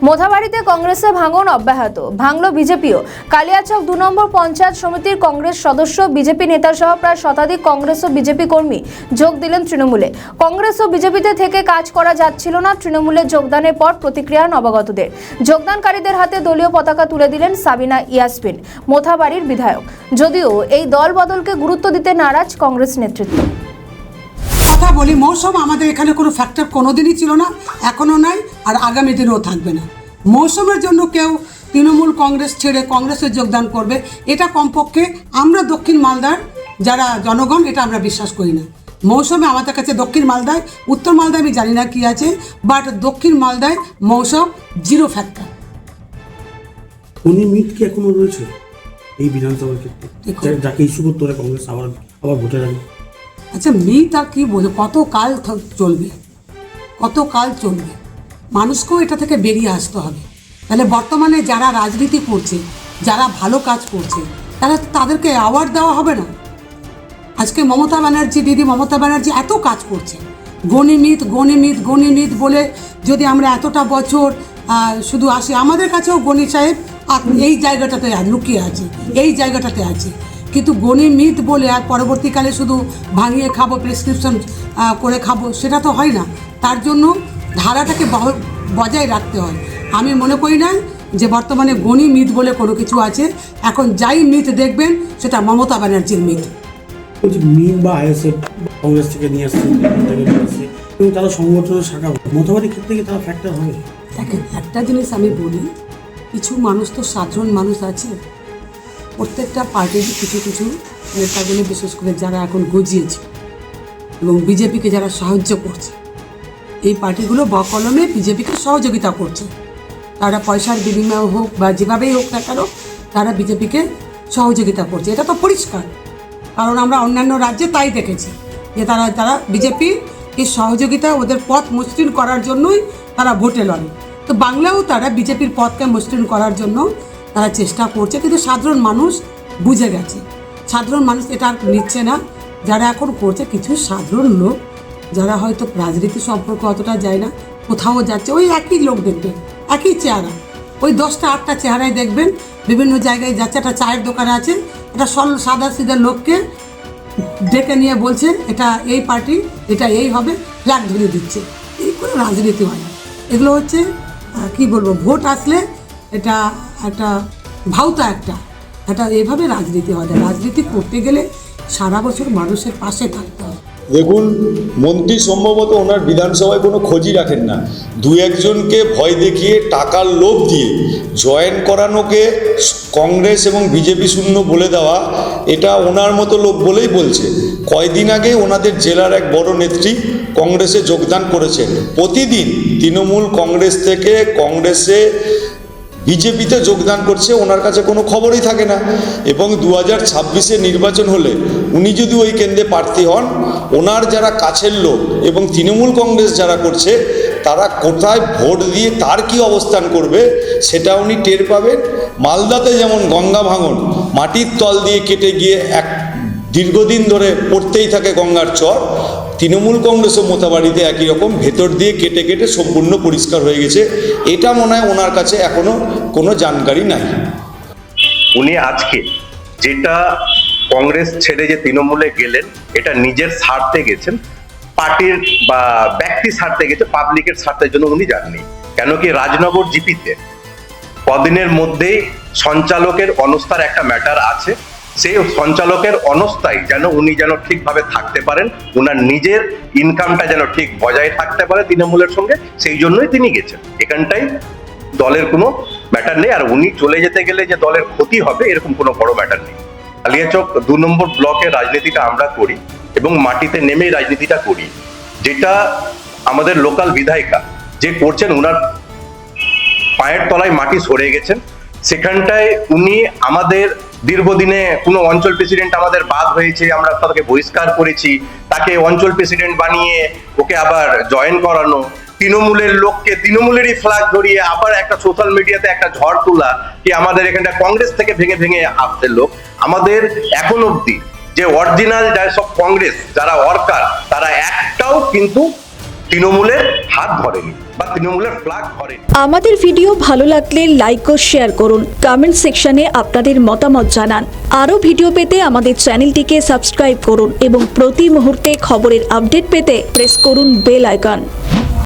মোথাবাড়িতে কংগ্রেসে ভাঙন অব্যাহত, ভাঙল বিজেপিও। কালিয়াচক 2 নম্বর পঞ্চায়েত সমিতির কংগ্রেস সদস্য, বিজেপি নেতা সহ প্রায় শতাধিক কংগ্রেস ও বিজেপি কর্মী যোগ দিলেন তৃণমূলে। কংগ্রেস ও বিজেপিতে থেকে কাজ করা যাচ্ছিল না। তৃণমূলে যোগদানের পর প্রতিক্রিয়া নবাগতদের। যোগদানকারীদের হাতে দলীয় পতাকা তুলে দিলেন সাবিনা ইয়াসমিন, মোথাবাড়ির বিধায়ক। যদিও এই দল বদলকে গুরুত্ব দিতে নারাজ কংগ্রেস নেতৃত্ব। কথা বলি, মৌসুম আমাদের এখানে কোনো ফ্যাক্টর কোনোদিনই ছিল না, এখনও নাই, আর আগামী দিনেও থাকবে না। মৌসুমের জন্য কেউ তৃণমূল কংগ্রেস ছেড়ে কংগ্রেসে যোগদান করবে, এটা কমপক্ষে আমরা দক্ষিণ মালদার যারা জনগণ এটা আমরা বিশ্বাস করি না। মৌসুমে আমাদের কাছে দক্ষিণ মালদায়, উত্তর মালদায় আমি জানি না কি আছে, বাট দক্ষিণ মালদায় মৌসুম জিরো ফ্যাক্টর। উনি মিট কি এখনো রয়েছে এই বিধানসভার ক্ষেত্রে, যাকে ইস্যু করতে পারে কংগ্রেস আবার ভোটের আগে? আচ্ছা, মিট আর কি বলবো, কত কাল চলবে, কত কাল চলবে? মানুষকেও এটা থেকে বেরিয়ে আসতে হবে। তাহলে বর্তমানে যারা রাজনীতি করছে, যারা ভালো কাজ করছে, তাদেরকে অ্যাওয়ার্ড দেওয়া হবে না? আজকে মমতা ব্যানার্জি, দিদি মমতা ব্যানার্জি এত কাজ করছে, গণিমিত গণিমিত গণিমিত বলে যদি আমরা এতটা বছর শুধু আসি, আমাদের কাছেও গণি সাহেব এই জায়গাটাতে লুকিয়ে আছে, এই জায়গাটাতে আছে, কিন্তু গণিমিত বলে আর পরবর্তীকালে শুধু ভাঙিয়ে খাবো, প্রেসক্রিপশন করে খাবো, সেটা তো হয় না। তার জন্য ধারাটাকে বজায় রাখতে হয়। আমি মনে করি না যে বর্তমানে গণিমিত বলে কোনো কিছু আছে। এখন যাই মিথ দেখবেন সেটা মমতা ব্যানার্জির মিথ। বলছি মিট বা আইএসএফ কংগ্রেস থেকে নিয়ে আসছে এবং তারা সংগঠনের শাখা, মোথাবাড়ির ক্ষেত্রে কি তারা ফ্যাক্টর হবে? দেখেন, একটা জিনিস আমি বলি, কিছু মানুষ তো সাধারণ মানুষ আছে, প্রত্যেকটা পার্টির কিছু কিছু নেতাগুলি, বিশেষ করে যারা এখন গজিয়েছে এবং বিজেপিকে যারা সাহায্য করছে, এই পার্টিগুলো বকলমে বিজেপিকে সহযোগিতা করছে। তারা পয়সার বিনিময় হোক বা যেভাবেই হোক না কেন, তারা বিজেপিকে সহযোগিতা করছে, এটা তো পরিষ্কার। কারণ আমরা অন্যান্য রাজ্যে তাই দেখেছি যে তারা বিজেপির এই সহযোগিতা, ওদের পথ মসৃণ করার জন্যই তারা ভোটে লড়ে। তো বাংলাও তারা বিজেপির পথকে মসৃণ করার জন্য তারা চেষ্টা করছে, কিন্তু সাধারণ মানুষ বুঝে গেছে, সাধারণ মানুষ এটা আর নিচ্ছে না। যারা এখন করছে কিছু সাধারণ লোক, যারা হয়তো রাজনীতি সম্পর্কে অতটা যায় না, কোথাও যাচ্ছে, ওই একই লোক দেখবেন, একই চেহারা, ওই 10টা 8টা চেহারায় দেখবেন, বিভিন্ন জায়গায় যাচ্ছে। একটা চায়ের দোকানে আছে, একটা সাদা সিধা লোককে ডেকে নিয়ে বলছে এটা এই পার্টি, এটা এই হবে, ফ্ল্যাগ ধরে দিচ্ছে। এই করে রাজনীতি হয় না। এগুলো হচ্ছে কি বলবো, ভোট আসলে এটা একটা ভাউতা, এটা এইভাবে রাজনীতি হয় না। রাজনীতি করতে গেলে সারা বছর মানুষের পাশে থাকতে হবে। দেখুন, মন্ত্রী সম্ভবত ওনার বিধানসভায় কোনো খোঁজই রাখেন না। দু একজনকে ভয় দেখিয়ে টাকার লোভ দিয়ে জয়েন করানোকে কংগ্রেস এবং বিজেপি শূন্য বলে দেওয়া, এটা ওনার মতো লোক বলেই বলছে। কয়দিন আগে ওনাদের জেলার এক বড় নেত্রী কংগ্রেসে যোগদান করেছেন। প্রতিদিন তৃণমূল কংগ্রেস থেকে কংগ্রেসে বিজেপিতে যোগদান করছে, ওনার কাছে কোনো খবরই থাকে না। এবং 2026-এ নির্বাচন হলে উনি যদি ওই কেন্দ্রে প্রার্থী হন, ওনার যারা কাছের লোক এবং তৃণমূল কংগ্রেস যারা করছে, তারা কোথায় ভোট দিয়ে তার কি অবস্থান করবে সেটা উনি টের পাবেন। মালদাতে যেমন গঙ্গা ভাঙন, মাটির তল দিয়ে কেটে গিয়ে এক দীর্ঘদিন ধরে পড়তেই থাকে গঙ্গার চর, তৃণমূল কংগ্রেস ও মোথাবাড়িতে একই রকম ভেতর দিয়ে কেটে কেটে সম্পূর্ণ পরিষ্কার হয়ে গেছে। এটা মনে হয় ওনার কাছে এখনো কোনো জানকারি নাই। উনি আজকে যেটা কংগ্রেস ছেড়ে যে তৃণমূলে গেলেন, এটা নিজের স্বার্থে গেছেন, পার্টির বা ব্যক্তি স্বার্থে গেছে, পাবলিকের স্বার্থের জন্য উনি যাননি। কেন কি রাজনগর জিপিতে কদিনের মধ্যেই সঞ্চালকের অনস্থার একটা ম্যাটার আছে। সেই সঞ্চালকের অনস্থায় উনি যেন ঠিকভাবে থাকতে পারেন, ওনার নিজের ইনকামটা যেন ঠিক বজায় থাকতে পারে তৃণমূলের সঙ্গে, সেই জন্যই তিনি গেছেন। এখানটাই দলের কোনো ম্যাটার নেই। আর উনি চলে যেতে গেলে যে দলের ক্ষতি হবে এরকম কোনো বড় ম্যাটার নেই। কালিয়াচক 2 নম্বর ব্লকের রাজনীতিটা আমরা করি এবং মাটিতে নেমেই রাজনীতিটা করি। যেটা আমাদের লোকাল বিধায়িকা যে করছেন, ওনার পায়ের তলায় মাটি সরে গেছেন। সেখানটায় উনি আমাদের দীর্ঘদিনে কোনো অঞ্চল প্রেসিডেন্ট আমাদের বাদ হয়েছে, আমরা তাকে বহিষ্কার করেছি, তাকে অঞ্চল প্রেসিডেন্ট বানিয়ে ওকে আবার জয়েন করানো, তৃণমূলের লোককে তৃণমূলেরই ফ্ল্যাগ ধরিয়ে আবার একটা সোশ্যাল মিডিয়াতে একটা ঝড় তোলা, কি আমাদের এখানটা কংগ্রেস থেকে ভেঙে ভেঙে আসছে লোক। আমাদের এখন অব্দি যে অরিজিনাল যারা সব কংগ্রেস যারা ওয়ার্কার, তারা একটাও কিন্তু তৃণমূলের হাত ধরেনি বা তৃণমূলের ফ্ল্যাগ ধরেনি। আমাদের ভিডিও ভালো লাগলে লাইক ও শেয়ার করুন, কমেন্ট সেকশনে আপনাদের মতামত জানান। আরও ভিডিও পেতে আমাদের চ্যানেলটিকে সাবস্ক্রাইব করুন এবং প্রতি মুহূর্তে খবরের আপডেট পেতে প্রেস করুন বেল আইকন।